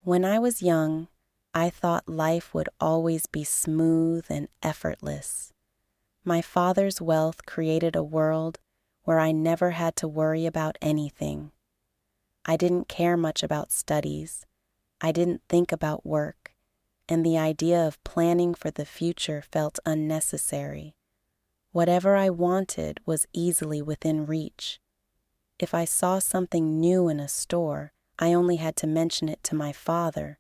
When I was young, I thought life would always be smooth and effortless. My father's wealth created a world where I never had to worry about anything. I didn't care much about studies. I didn't think about work, and the idea of planning for the future felt unnecessary. Whatever I wanted was easily within reach. If I saw something new in a store, I only had to mention it to my father,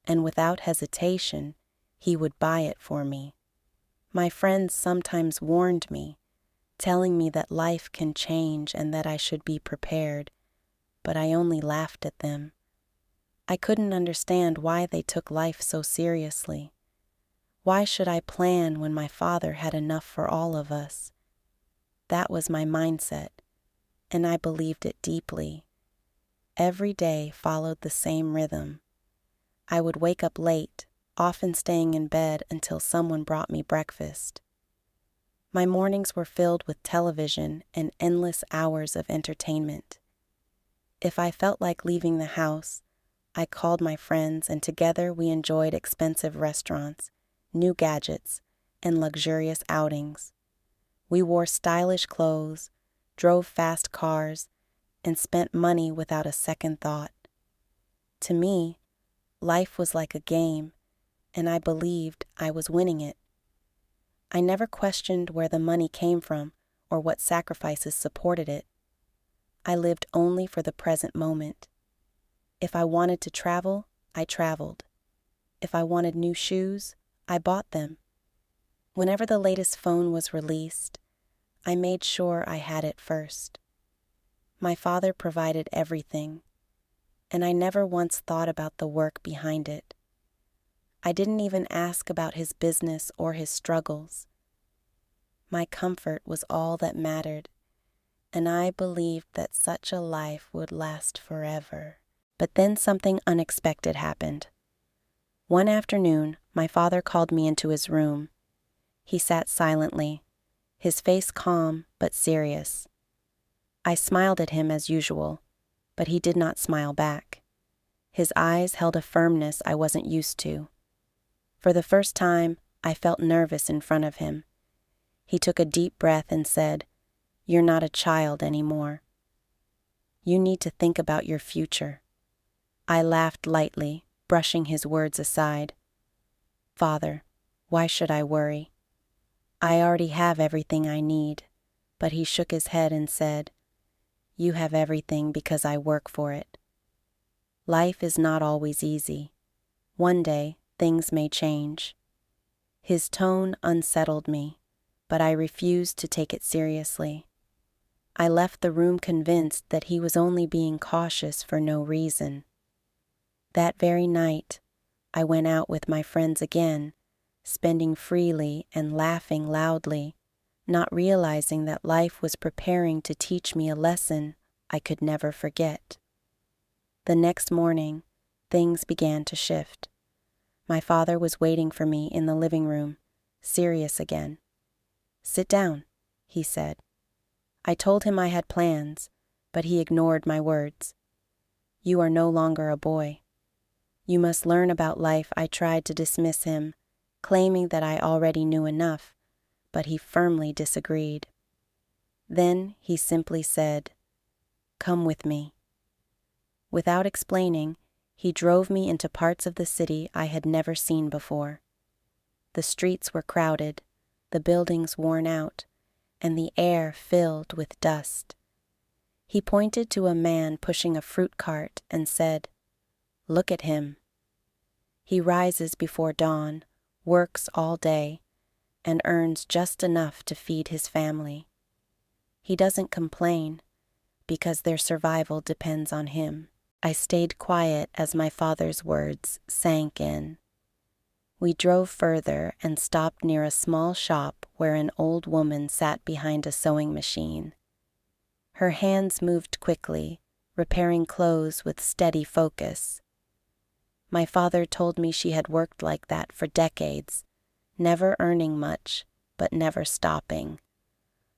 and without hesitation, he would buy it for me. My friends sometimes warned me, telling me that life can change and that I should be prepared, but I only laughed at them. I couldn't understand why they took life so seriously. Why should I plan when my father had enough for all of us? That was my mindset, and I believed it deeply. Every day followed the same rhythm. I would wake up late, often staying in bed until someone brought me breakfast. My mornings were filled with television and endless hours of entertainment. If I felt like leaving the house, I called my friends and together we enjoyed expensive restaurants, new gadgets, and luxurious outings. We wore stylish clothes, drove fast cars, and spent money without a second thought. To me, life was like a game, and I believed I was winning it. I never questioned where the money came from or what sacrifices supported it. I lived only for the present moment. If I wanted to travel, I traveled. If I wanted new shoes, I bought them. Whenever the latest phone was released, I made sure I had it first. My father provided everything, and I never once thought about the work behind it. I didn't even ask about his business or his struggles. My comfort was all that mattered, and I believed that such a life would last forever. But then something unexpected happened. One afternoon, my father called me into his room. He sat silently, his face calm but serious. I smiled at him as usual, but he did not smile back. His eyes held a firmness I wasn't used to. For the first time, I felt nervous in front of him. He took a deep breath and said, "You're not a child anymore. You need to think about your future." I laughed lightly, brushing his words aside. "Father, why should I worry? I already have everything I need." But he shook his head and said, "You have everything because I work for it." Life is not always easy. One day, things may change. His tone unsettled me, but I refused to take it seriously. I left the room convinced that he was only being cautious for no reason. That very night, I went out with my friends again, spending freely and laughing loudly, not realizing that life was preparing to teach me a lesson I could never forget. The next morning, things began to shift. My father was waiting for me in the living room, serious again. "Sit down," he said. I told him I had plans, but he ignored my words. "You are no longer a boy. You must learn about life." I tried to dismiss him, claiming that I already knew enough, but he firmly disagreed. Then he simply said, "Come with me." Without explaining, he drove me into parts of the city I had never seen before. The streets were crowded, the buildings worn out, and the air filled with dust. He pointed to a man pushing a fruit cart and said, "Look at him. He rises before dawn, works all day, and earns just enough to feed his family. He doesn't complain, because their survival depends on him." I stayed quiet as my father's words sank in. We drove further and stopped near a small shop where an old woman sat behind a sewing machine. Her hands moved quickly, repairing clothes with steady focus. My father told me she had worked like that for decades, never earning much, but never stopping.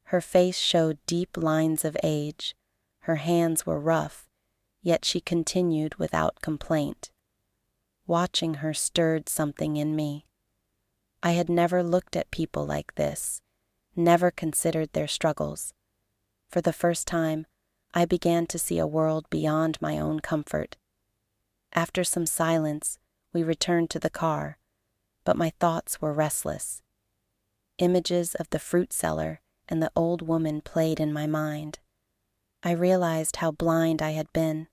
Her face showed deep lines of age, her hands were rough, yet she continued without complaint. Watching her stirred something in me. I had never looked at people like this, never considered their struggles. For the first time, I began to see a world beyond my own comfort. After some silence, we returned to the car, but my thoughts were restless. Images of the fruit seller and the old woman played in my mind. I realized how blind I had been,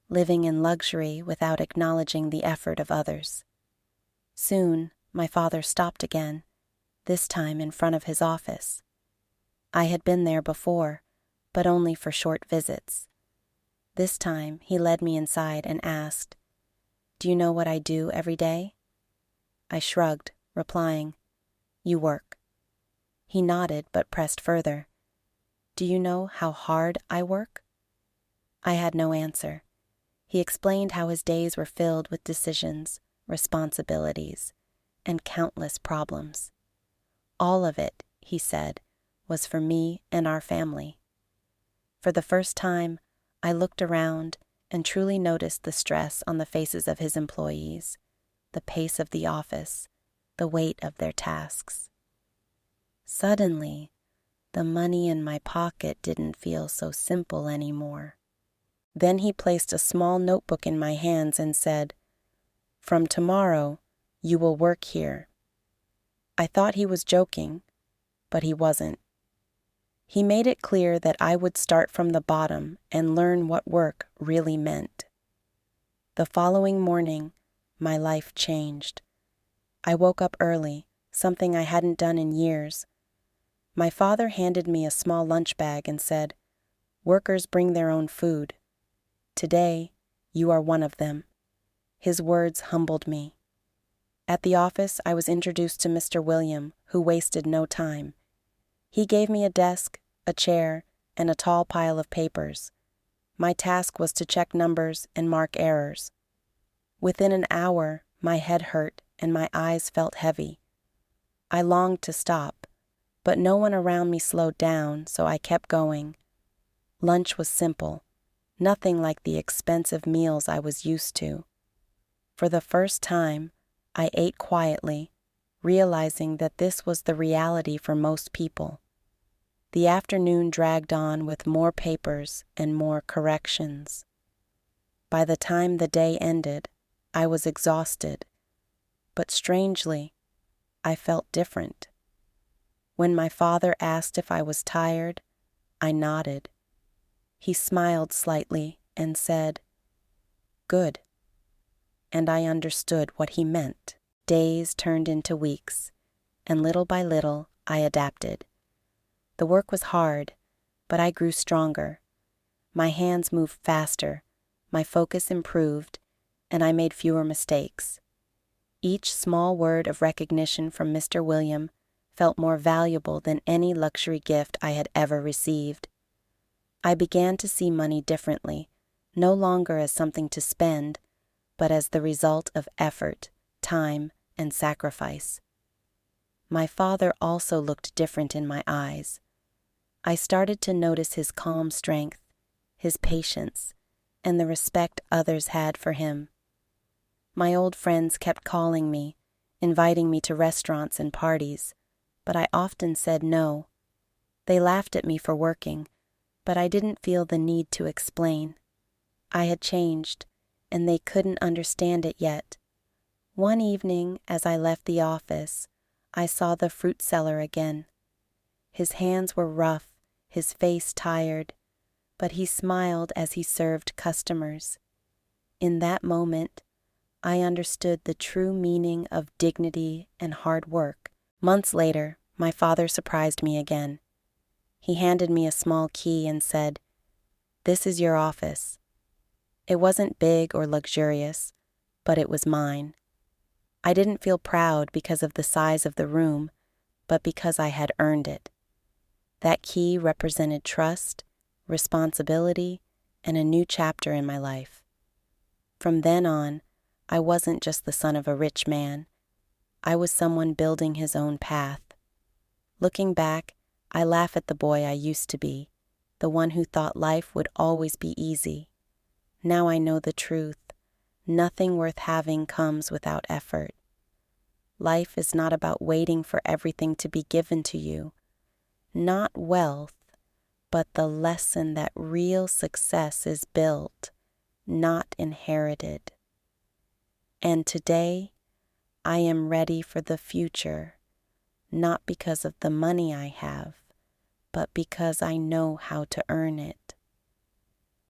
living in luxury without acknowledging the effort of others. Soon, my father stopped again, this time in front of his office. I had been there before, but only for short visits. This time, he led me inside and asked, "Do you know what I do every day?" I shrugged, replying, "You work." He nodded but pressed further. "Do you know how hard I work?" I had no answer. He explained how his days were filled with decisions, responsibilities, and countless problems. All of it, he said, was for me and our family. For the first time, I looked around and truly noticed the stress on the faces of his employees, the pace of the office, the weight of their tasks. Suddenly, the money in my pocket didn't feel so simple anymore. Then he placed a small notebook in my hands and said, "From tomorrow, you will work here." I thought he was joking, but he wasn't. He made it clear that I would start from the bottom and learn what work really meant. The following morning, my life changed. I woke up early, something I hadn't done in years. My father handed me a small lunch bag and said, "Workers bring their own food. Today, you are one of them." His words humbled me. At the office, I was introduced to Mr. William, who wasted no time. He gave me a desk, a chair, and a tall pile of papers. My task was to check numbers and mark errors. Within an hour, my head hurt and my eyes felt heavy. I longed to stop, but no one around me slowed down, so I kept going. Lunch was simple, nothing like the expensive meals I was used to. For the first time, I ate quietly, realizing that this was the reality for most people. The afternoon dragged on with more papers and more corrections. By the time the day ended, I was exhausted, but strangely, I felt different. When my father asked if I was tired, I nodded. He smiled slightly and said, "Good." And I understood what he meant. Days turned into weeks, and little by little I adapted. The work was hard, but I grew stronger. My hands moved faster, my focus improved, and I made fewer mistakes. Each small word of recognition from Mr. William felt more valuable than any luxury gift I had ever received. I began to see money differently, no longer as something to spend, but as the result of effort, time, and sacrifice. My father also looked different in my eyes. I started to notice his calm strength, his patience, and the respect others had for him. My old friends kept calling me, inviting me to restaurants and parties, but I often said no. They laughed at me for working, but I didn't feel the need to explain. I had changed, and they couldn't understand it yet. One evening, as I left the office, I saw the fruit seller again. His hands were rough, his face tired, but he smiled as he served customers. In that moment, I understood the true meaning of dignity and hard work. Months later, my father surprised me again. He handed me a small key and said, "This is your office." It wasn't big or luxurious, but it was mine. I didn't feel proud because of the size of the room, but because I had earned it. That key represented trust, responsibility, and a new chapter in my life. From then on, I wasn't just the son of a rich man. I was someone building his own path. Looking back, I laugh at the boy I used to be, the one who thought life would always be easy. Now I know the truth. Nothing worth having comes without effort. Life is not about waiting for everything to be given to you. Not wealth, but the lesson that real success is built, not inherited. And today, I am ready for the future, not because of the money I have, but because I know how to earn it.